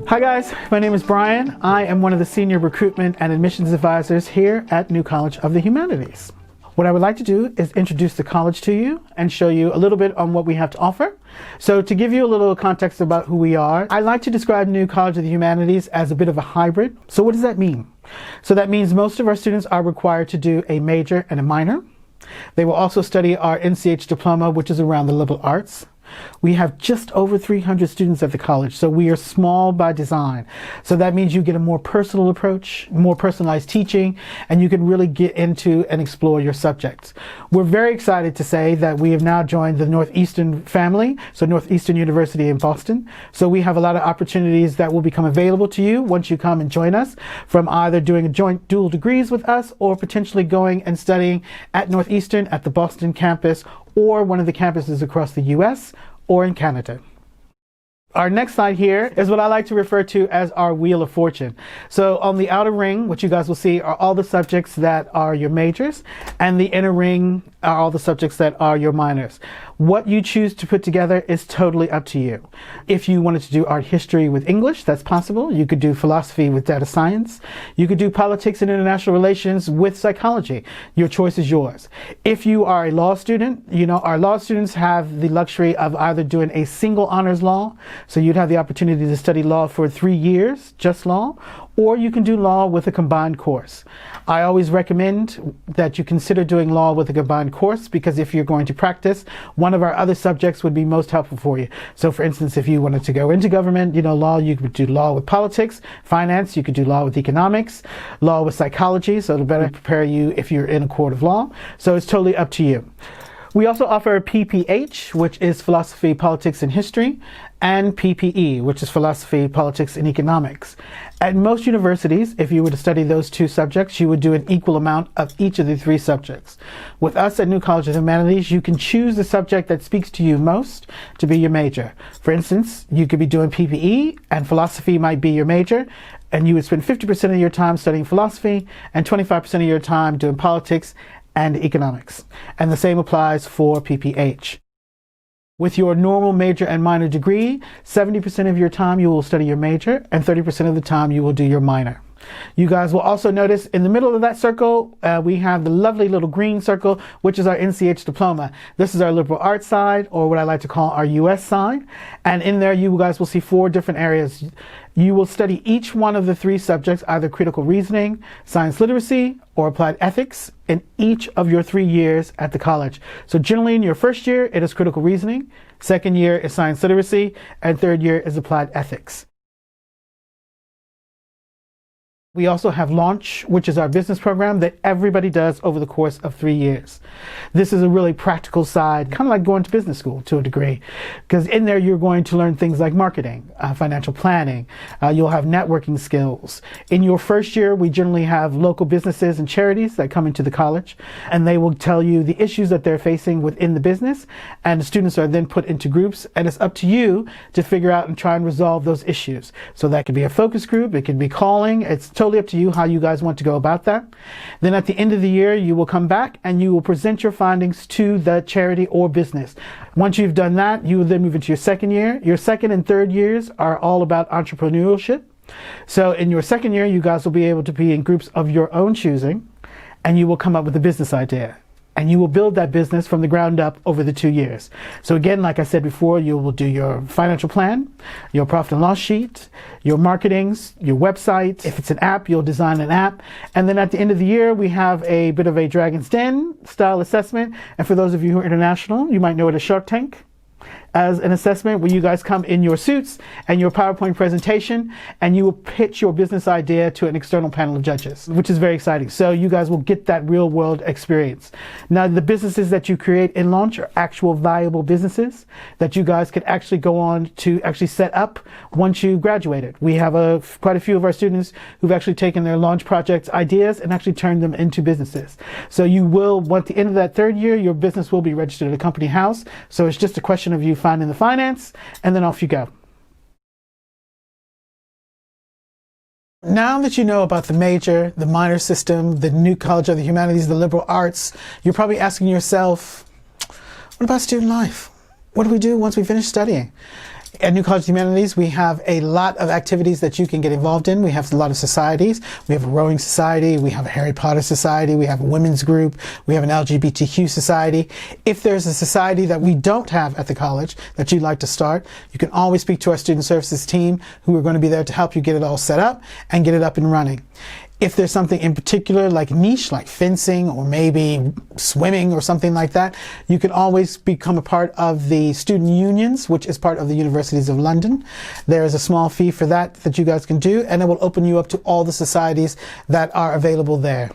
Hi guys, my name is Brian. I am one of the senior recruitment and admissions advisors here at New College of the Humanities. What I would like to do is introduce the college to you and show you a little bit on what we have to offer. So to give you a little context about who we are, I like to describe New College of the Humanities as a bit of a hybrid. So what does that mean? So that means most of our students are required to do a major and a minor. They will also study our NCH diploma, which is around the liberal arts. We have just over 300 students at the college, so we are small by design. So that means you get a more personal approach, more personalized teaching, and you can really get into and explore your subjects. We're very excited to say that we have now joined the Northeastern family, so Northeastern University in Boston. So we have a lot of opportunities that will become available to you once you come and join us, from either doing a joint dual degrees with us or potentially going and studying at Northeastern at the Boston campus or one of the campuses across the US or in Canada. Our next slide here is what I like to refer to as our Wheel of Fortune. So on the outer ring, what you guys will see are all the subjects that are your majors, and the inner ring are all the subjects that are your minors. What you choose to put together is totally up to you. If you wanted to do art history with English, that's possible. You could do philosophy with data science. You could do politics and international relations with psychology. Your choice is yours. If you are a law student, you know, our law students have the luxury of either doing a single honors law, so you'd have the opportunity to study law for 3 years, just law, or you can do law with a combined course. I always recommend that you consider doing law with a combined course, because if you're going to practice, one of our other subjects would be most helpful for you. So for instance, if you wanted to go into government, you know, law, you could do law with politics, finance, you could do law with economics, law with psychology, so it'll better prepare you if you're in a court of law. So it's totally up to you. We also offer PPH, which is philosophy, politics, and history, and PPE, which is philosophy, politics, and economics. At most universities, if you were to study those two subjects, you would do an equal amount of each of the three subjects. With us at New College of Humanities, you can choose the subject that speaks to you most to be your major. For instance, you could be doing PPE, and philosophy might be your major, and you would spend 50% of your time studying philosophy and 25% of your time doing politics and economics. And the same applies for PPH. With your normal major and minor degree, 70% of your time you will study your major and 30% of the time you will do your minor. You guys will also notice in the middle of that circle, we have the lovely little green circle, which is our NCH diploma. This is our liberal arts side, or what I like to call our US side. And in there, you guys will see 4 different areas. You will study each one of the 3 subjects, either critical reasoning, science literacy, or applied ethics, in each of your 3 years at the college. So generally in your first year, it is critical reasoning, second year is science literacy, and third year is applied ethics. We also have Launch, which is our business program that everybody does over the course of 3 years. This is a really practical side, kind of like going to business school to a degree, because in there you're going to learn things like marketing, financial planning, you'll have networking skills. In your first year, we generally have local businesses and charities that come into the college, and they will tell you the issues that they're facing within the business, and the students are then put into groups, and it's up to you to figure out and try and resolve those issues. So that could be a focus group, it could be calling, it's totally up to you how you guys want to go about that. Then at the end of the year, you will come back and you will present your findings to the charity or business. Once you've done that, you will then move into your second year. Your second and third years are all about entrepreneurship. So in your second year, you guys will be able to be in groups of your own choosing, and you will come up with a business idea. And you will build that business from the ground up over the 2 years. So again, like I said before, you will do your financial plan, your profit and loss sheet, your marketings, your website. If it's an app, you'll design an app. And then at the end of the year, we have a bit of a Dragon's Den style assessment. And for those of you who are international, you might know it as Shark Tank, as an assessment where you guys come in your suits and your PowerPoint presentation, and you will pitch your business idea to an external panel of judges, which is very exciting. So you guys will get that real world experience. Now, the businesses that you create in Launch are actual viable businesses that you guys could actually go on to actually set up once you graduated. We have quite a few of our students who've actually taken their Launch projects ideas and actually turned them into businesses. So you will, at the end of that third year, your business will be registered at a company house. So it's just a question of you finding the finance, and then off you go. Now that you know about the major, the minor system, the New College of the Humanities, the liberal arts, you're probably asking yourself, what about student life? What do we do once we finish studying? At New College of Humanities, we have a lot of activities that you can get involved in. We have a lot of societies. We have a rowing society. We have a Harry Potter society. We have a women's group. We have an LGBTQ society. If there's a society that we don't have at the college that you'd like to start, you can always speak to our student services team, who are going to be there to help you get it all set up and get it up and running. If there's something in particular, like niche, like fencing or maybe swimming or something like that, you can always become a part of the student unions, which is part of the Universities of London. There is a small fee for that you guys can do, and it will open you up to all the societies that are available there.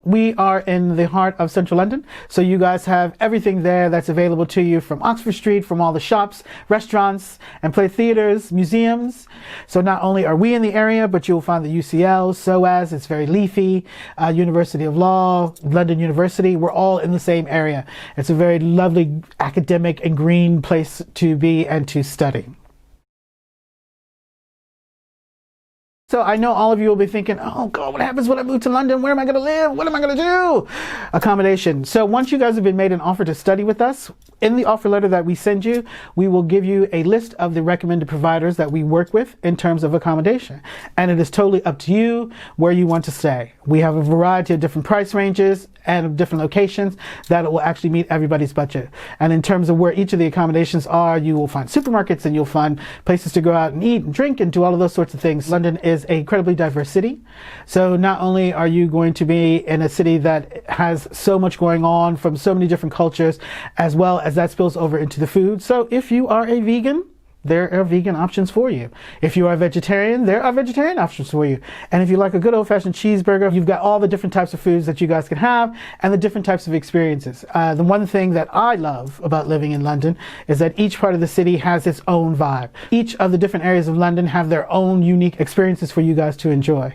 We are in the heart of central London, so you guys have everything there that's available to you, from Oxford Street, from all the shops, restaurants, and play theaters, museums. So not only are we in the area, but you'll find the UCL, SOAS, it's very leafy, University of Law, London University, we're all in the same area. It's a very lovely academic and green place to be and to study. So I know all of you will be thinking, oh God, what happens when I move to London? Where am I going to live? What am I going to do? Accommodation. So once you guys have been made an offer to study with us, in the offer letter that we send you, we will give you a list of the recommended providers that we work with in terms of accommodation. And it is totally up to you where you want to stay. We have a variety of different price ranges and different locations that will actually meet everybody's budget. And in terms of where each of the accommodations are, you will find supermarkets and you'll find places to go out and eat and drink and do all of those sorts of things. London is an incredibly diverse city. So not only are you going to be in a city that has so much going on from so many different cultures, as well as that spills over into the food. So if you are a vegan, there are vegan options for you. If you are a vegetarian, there are vegetarian options for you. And if you like a good old-fashioned cheeseburger, you've got all the different types of foods that you guys can have and the different types of experiences. The one thing that I love about living in London is that each part of the city has its own vibe. Each of the different areas of London have their own unique experiences for you guys to enjoy.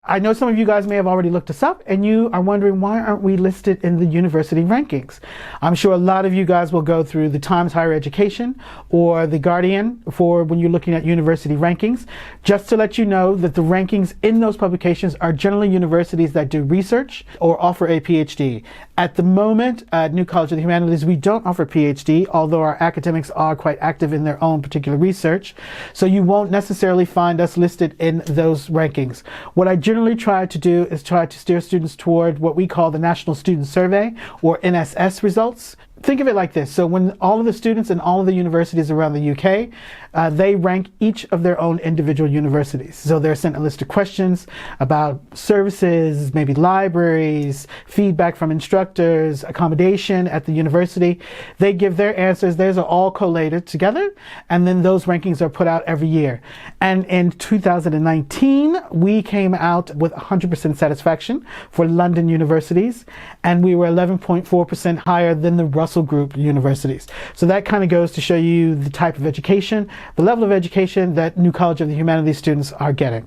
I know some of you guys may have already looked us up and you are wondering, why aren't we listed in the university rankings? I'm sure a lot of you guys will go through the Times Higher Education or the Guardian for when you're looking at university rankings. Just to let you know that the rankings in those publications are generally universities that do research or offer a PhD. At the moment, at New College of the Humanities, we don't offer PhD, although our academics are quite active in their own particular research. So you won't necessarily find us listed in those rankings. What I generally try to do is try to steer students toward what we call the National Student Survey, or NSS results. Think of it like this. So when all of the students in all of the universities around the UK, they rank each of their own individual universities. So they're sent a list of questions about services, maybe libraries, feedback from instructors, accommodation at the university. They give their answers. Those are all collated together. And then those rankings are put out every year. And in 2019, we came out with 100% satisfaction for London universities. And we were 11.4% higher than the Russell Group universities. So that kind of goes to show you the type of education, the level of education that New College of the Humanities students are getting.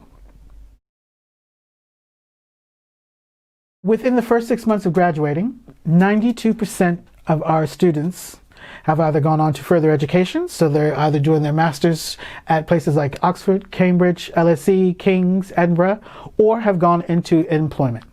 Within the first 6 months of graduating, 92% of our students have either gone on to further education, so they're either doing their masters at places like Oxford, Cambridge, LSE, King's, Edinburgh, or have gone into employment.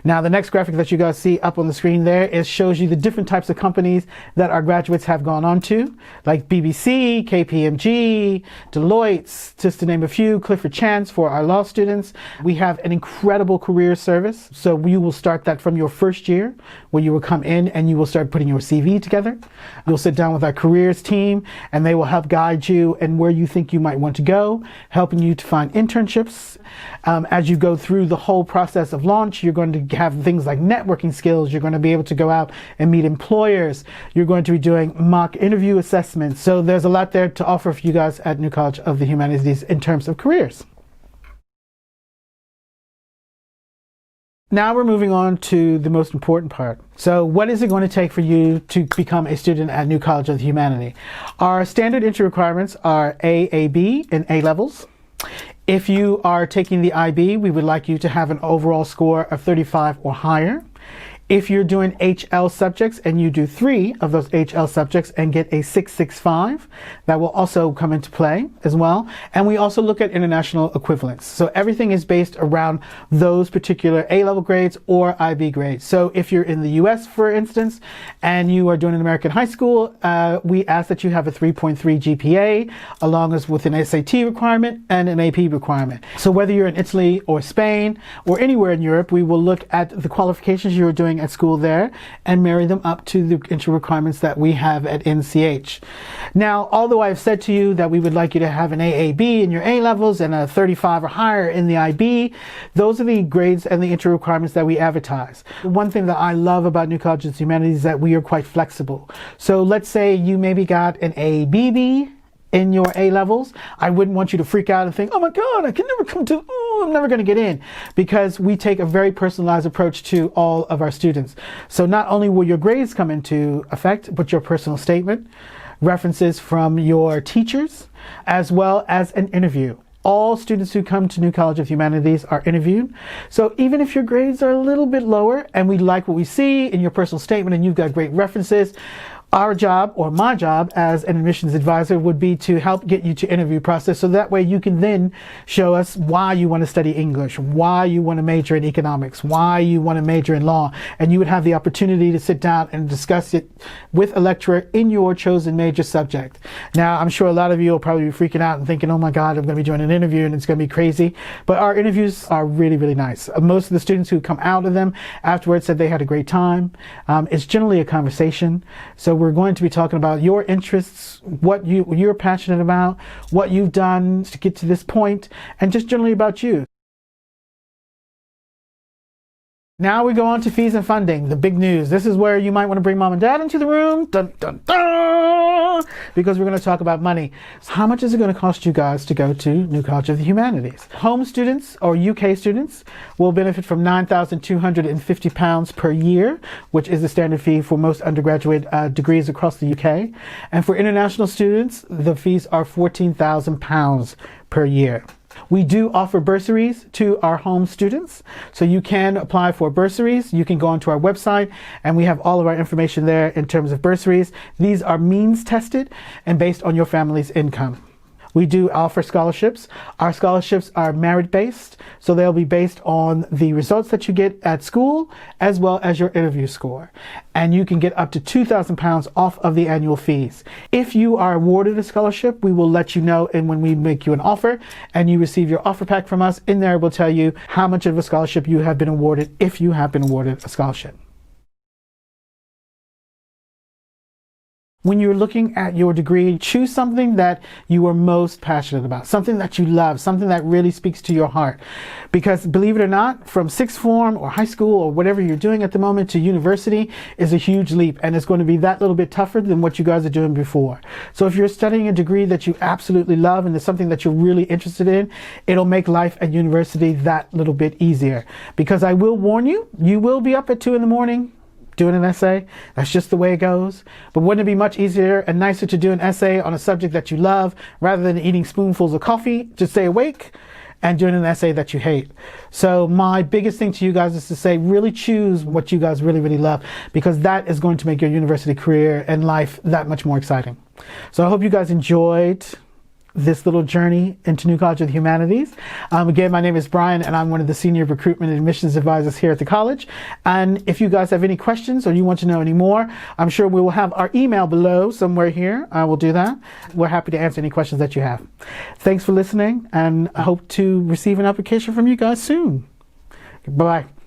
Now, the next graphic that you guys see up on the screen there shows you the different types of companies that our graduates have gone on to, like BBC, KPMG, Deloitte, just to name a few, Clifford Chance for our law students. We have an incredible career service, so you will start that from your first year, where you will come in and you will start putting your CV together. You'll sit down with our careers team and they will help guide you and where you think you might want to go, helping you to find internships. As you go through the whole process of launch, you're going to have things like networking skills. You're going to be able to go out and meet employers. You're going to be doing mock interview assessments. So there's a lot there to offer for you guys at New College of the Humanities in terms of careers. Now we're moving on to the most important part. So what is it going to take for you to become a student at New College of the Humanities? Our standard entry requirements are A.B. and A levels. If you are taking the IB, we would like you to have an overall score of 35 or higher. If you're doing HL subjects and you do 3 of those HL subjects and get a 665, that will also come into play as well. And we also look at international equivalents. So everything is based around those particular A-level grades or IB grades. So if you're in the US, for instance, and you are doing an American high school, we ask that you have a 3.3 GPA, along with an SAT requirement and an AP requirement. So whether you're in Italy or Spain or anywhere in Europe, we will look at the qualifications you are doing at school there and marry them up to the entry requirements that we have at NCH. Now, although I've said to you that we would like you to have an AAB in your A levels and a 35 or higher in the IB, those are the grades and the entry requirements that we advertise. One thing that I love about New College of Humanities is that we are quite flexible. So let's say you maybe got an ABB in your A levels. I wouldn't want you to freak out and think, oh my God, I can never I'm never going to get in, because we take a very personalized approach to all of our students. So not only will your grades come into effect, but your personal statement, references from your teachers, as well as an interview. All students who come to New College of Humanities are interviewed. So even if your grades are a little bit lower and we like what we see in your personal statement and you've got great references, our job, or my job as an admissions advisor, would be to help get you to interview process, so that way you can then show us why you want to study English, why you want to major in economics, why you want to major in law, and you would have the opportunity to sit down and discuss it with a lecturer in your chosen major subject. Now, I'm sure a lot of you will probably be freaking out and thinking, oh my God, I'm going to be doing an interview and it's going to be crazy, but our interviews are really, really nice. Most of the students who come out of them afterwards said they had a great time. It's generally a conversation, so we're going to be talking about your interests, what you're passionate about, what you've done to get to this point, and just generally about you. Now we go on to fees and funding, the big news. This is where you might want to bring mom and dad into the room, dun, dun, dun, because we're going to talk about money. So how much is it going to cost you guys to go to New College of the Humanities? Home students or UK students will benefit from £9,250 per year, which is the standard fee for most undergraduate degrees across the UK. And for international students, the fees are £14,000 per year. We do offer bursaries to our home students, so you can apply for bursaries. You can go onto our website and we have all of our information there in terms of bursaries. These are means tested and based on your family's income. We do offer scholarships. Our scholarships are merit-based, so they'll be based on the results that you get at school as well as your interview score. And you can get up to £2,000 off of the annual fees. If you are awarded a scholarship, we will let you know, and when we make you an offer and you receive your offer pack from us, in there we'll tell you how much of a scholarship you have been awarded, if you have been awarded a scholarship. When you're looking at your degree, choose something that you are most passionate about, something that you love, something that really speaks to your heart. Because believe it or not, from sixth form or high school or whatever you're doing at the moment to university is a huge leap, and it's going to be that little bit tougher than what you guys are doing before. So if you're studying a degree that you absolutely love and it's something that you're really interested in, it'll make life at university that little bit easier. Because I will warn you, you will be up at 2 in the morning doing an essay. That's just the way it goes. But wouldn't it be much easier and nicer to do an essay on a subject that you love rather than eating spoonfuls of coffee to stay awake and doing an essay that you hate? So my biggest thing to you guys is to say, really choose what you guys really, really love, because that is going to make your university career and life that much more exciting. So I hope you guys enjoyed this little journey into New College of the Humanities. Again, my name is Brian and I'm one of the senior recruitment and admissions advisors here at the college. And if you guys have any questions or you want to know any more, I'm sure we will have our email below somewhere here. I will do that. We're happy to answer any questions that you have. Thanks for listening, and I hope to receive an application from you guys soon. Bye-bye.